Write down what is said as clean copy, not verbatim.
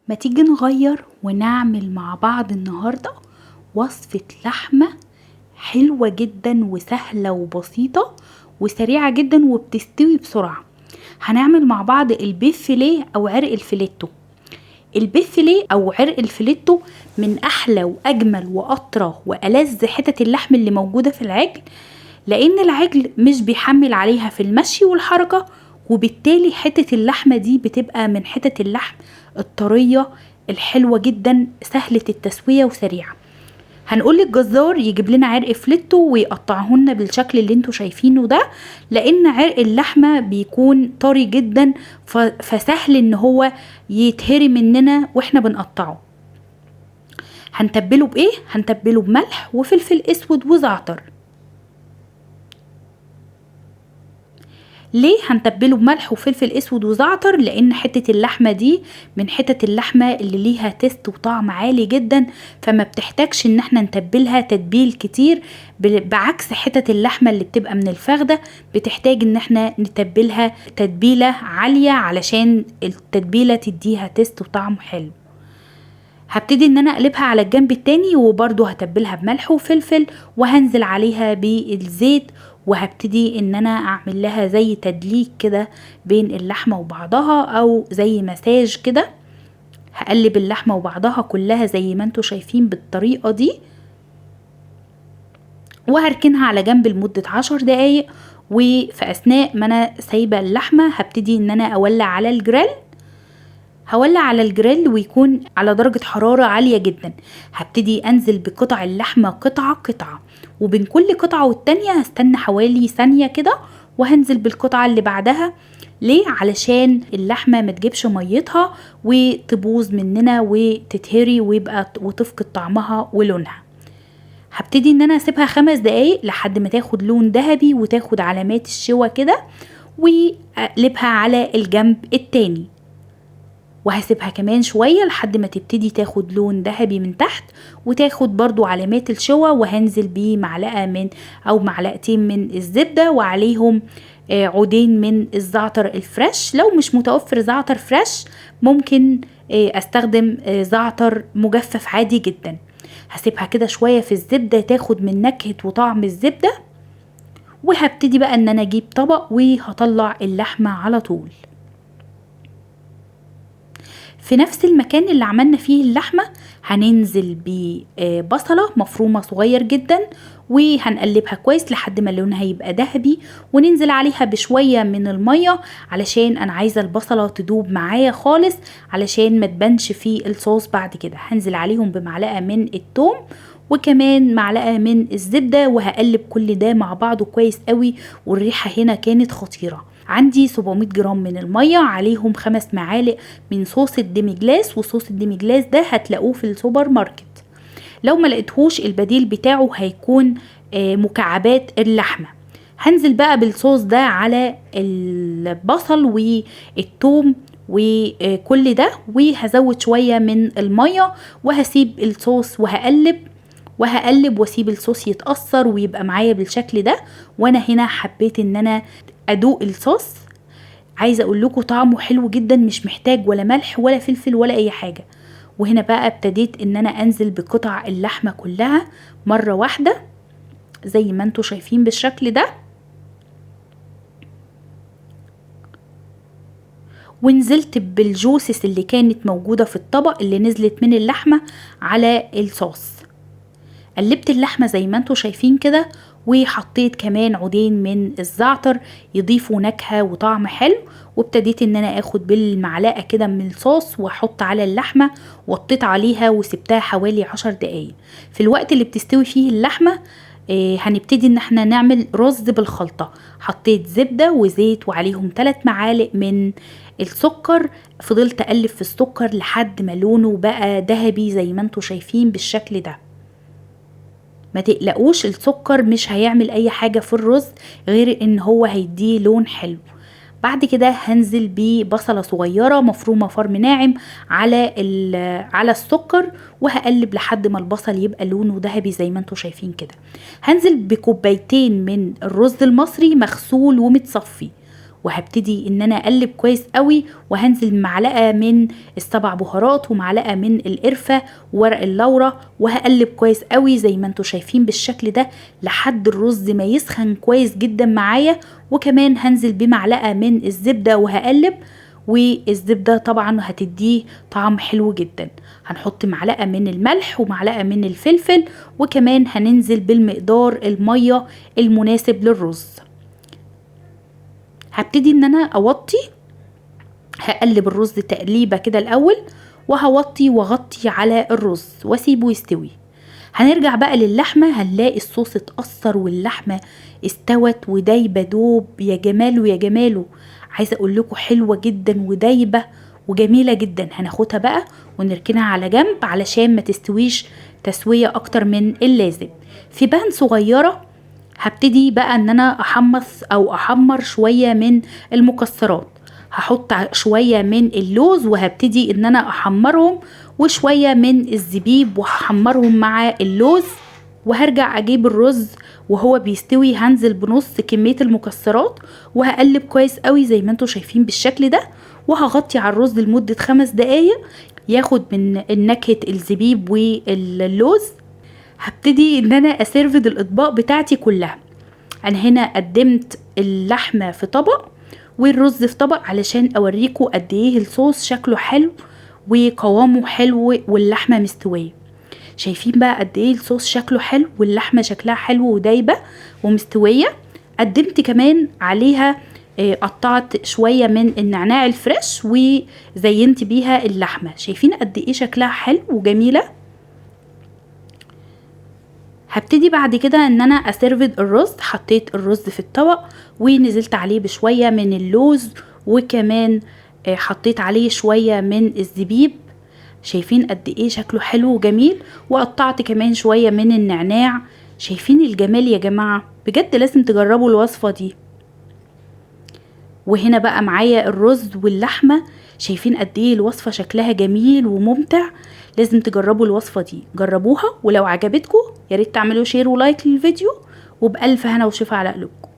ما تيجي نغير ونعمل مع بعض النهاردة وصفة لحمة حلوة جدا وسهلة وبسيطة وسريعة جدا وبتستوي بسرعة. هنعمل مع بعض البيف فيليه او عرق الفيليتو. البيف فيليه او عرق الفيليتو من احلى واجمل واطرى والذ حتت اللحم اللي موجودة في العجل، لان العجل مش بيحمل عليها في المشي والحركة، وبالتالي حتة اللحمة دي بتبقى من حتة اللحم الطرية الحلوة جدا سهلة التسوية وسريعة. هنقول للجزار يجيب لنا عرق فليتو ويقطعهن بالشكل اللي انتوا شايفينه ده، لان عرق اللحمة بيكون طري جدا فسهل ان هو يتهري مننا واحنا بنقطعه. هنتبله بايه؟ هنتبله بملح وفلفل اسود وزعتر. ليه هنتبله بملح وفلفل اسود وزعتر؟ لان حتة اللحمة دي من حتة اللحمة اللي ليها تيست وطعم عالي جدا، فما بتحتاجش ان احنا نتبلها تتبيل كتير، بعكس حتة اللحمة اللي بتبقى من الفخدة بتحتاج ان احنا نتبلها تتبيلة عالية علشان التتبيلة تديها تيست وطعم حلو. هبتدي ان انا اقلبها على الجنب التاني وبرضو هتبلها بملح وفلفل، وهنزل عليها بالزيت، وهبتدي ان انا اعمل لها زي تدليك كده بين اللحمة وبعضها او زي مساج كده. هقلب اللحمة وبعضها كلها زي ما انتوا شايفين بالطريقة دي، وهركنها على جنب لمدة 10 دقايق. وفي اثناء ما انا سايبة اللحمة هبتدي ان انا اولع على الجريل. هولع على الجريل ويكون على درجة حرارة عالية جدا. هبتدي انزل بقطع اللحمة قطعة قطعة، وبين كل قطعة والتانية هستنى حوالي ثانية كده، وهنزل بالقطعة اللي بعدها. ليه؟ علشان اللحمة ما تجيبش ميتها وتبوظ مننا وتتهري وتفقد طعمها ولونها. هبتدي ان انا اسيبها 5 دقايق لحد ما تاخد لون ذهبي وتاخد علامات الشوى كده، واقلبها على الجنب التاني، وهسيبها كمان شوية لحد ما تبتدي تاخد لون ذهبي من تحت وتاخد برضو علامات الشوى. وهنزل بمعلقة او معلقتين من الزبدة، وعليهم عودين من الزعتر الفريش. لو مش متوفر زعتر فريش ممكن استخدم زعتر مجفف عادي جدا. هسيبها كده شوية في الزبدة تاخد من نكهة وطعم الزبدة، وهبتدي بقى ان انا اجيب طبق وهطلع اللحمة على طول. في نفس المكان اللي عملنا فيه اللحمة هننزل ببصلة مفرومة صغير جدا، وهنقلبها كويس لحد ما لونها يبقى ذهبي، وننزل عليها بشوية من المية علشان انا عايزة البصلة تدوب معايا خالص علشان ما تبانش في الصوص. بعد كده هنزل عليهم بمعلقة من الثوم وكمان معلقة من الزبدة، وهقلب كل ده مع بعضه كويس قوي. والريحة هنا كانت خطيرة. عندي 700 جرام من المية، عليهم 5 معالق من صوص الديمي جلاس، وصوص الديمي جلاس ده هتلاقوه في السوبر ماركت. لو ما لقيتهوش البديل بتاعه هيكون مكعبات اللحمة. هنزل بقى بالصوص ده على البصل والثوم وكل ده، وهزود شوية من المية وهسيب الصوص وهقلب واسيب الصوص يتأثر ويبقى معايا بالشكل ده. وانا هنا حبيت ان انا ادوق الصوص. عايزه اقول لكم طعمه حلو جدا، مش محتاج ولا ملح ولا فلفل ولا اي حاجه. وهنا بقى ابتديت ان انا انزل بقطع اللحمه كلها مره واحده زي ما انتوا شايفين بالشكل ده، ونزلت بالجوسس اللي كانت موجوده في الطبق اللي نزلت من اللحمه على الصوص. قلبت اللحمة زي ما انتوا شايفين كده، وحطيت كمان عودين من الزعتر يضيفوا نكهة وطعم حلو. وابتديت ان انا اخد بالمعلقة كده من الصوص واحط على اللحمة، وطيت عليها وسبتها حوالي 10 دقايق. في الوقت اللي بتستوي فيه اللحمة هنبتدي ان احنا نعمل رز بالخلطة. حطيت زبدة وزيت وعليهم 3 معالق من السكر. فضلت اقلب في السكر لحد ما لونه بقى ذهبي زي ما انتوا شايفين بالشكل ده. ما تقلقوش، السكر مش هيعمل اي حاجة في الرز غير ان هو هيديه لون حلو. بعد كده هنزل ببصلة صغيرة مفرومة فرم ناعم على السكر، وهقلب لحد ما البصل يبقى لونه ذهبي زي ما انتوا شايفين كده. هنزل بكوبايتين من الرز المصري مغسول ومتصفي، وهبتدي ان انا اقلب كويس قوي، وهنزل معلقة من السبع بهارات ومعلقة من القرفة وورق اللورة، وهقلب كويس قوي زي ما انتوا شايفين بالشكل ده لحد الرز ما يسخن كويس جدا معايا. وكمان هنزل بمعلقة من الزبدة وهقلب، والزبدة طبعا هتديه طعم حلو جدا. هنحط معلقة من الملح ومعلقة من الفلفل، وكمان هننزل بالمقدار المية المناسب للرز. هبتدي ان انا اوطي، هقلب الرز تقليبة كده الاول، وهوطي واغطي على الرز واسيبه يستوي. هنرجع بقى للحمة، هنلاقي الصوص اتأثر واللحمة استوت ودايبة دوب. يا جماله يا جماله، عايزة اقول لكم حلوة جدا ودايبة وجميلة جدا. هناخدها بقى ونركنها على جنب علشان ما تستويش تسوية اكتر من اللازم. في بان صغيرة هبتدي بقى ان انا احمص او احمر شوية من المكسرات. هحط شوية من اللوز وهبتدي ان انا احمرهم، وشوية من الزبيب وهحمرهم مع اللوز. وهرجع اجيب الرز وهو بيستوي، هنزل بنص كمية المكسرات وهقلب كويس قوي زي ما انتوا شايفين بالشكل ده، وهغطي على الرز لمدة 5 دقايق ياخد من نكهة الزبيب واللوز. هبتدي ان انا اسيرفد الاطباق بتاعتي كلها. انا هنا قدمت اللحمة في طبق والرز في طبق علشان اوريكم قد ايه الصوص شكله حلو وقوامه حلو واللحمة مستوية. شايفين بقى قد ايه الصوص شكله حلو واللحمة شكلها حلو ودايبة ومستوية. قدمت كمان عليها قطعت شوية من النعناع الفريش وزينت بيها اللحمة. شايفين قد ايه شكلها حلو وجميلة. هبتدي بعد كده ان انا اسيرفد الرز. حطيت الرز في الطبق ونزلت عليه بشوية من اللوز، وكمان حطيت عليه شوية من الزبيب. شايفين قد ايه شكله حلو وجميل. وقطعت كمان شوية من النعناع. شايفين الجمال يا جماعة، بجد لازم تجربوا الوصفة دي. وهنا بقى معايا الرز واللحمة. شايفين قد ايه الوصفة شكلها جميل وممتع. لازم تجربوا الوصفة دي، جربوها ولو عجبتكم ياريت تعملوا شير ولايك للفيديو، وبألف هنا وشفا على قلوبكم.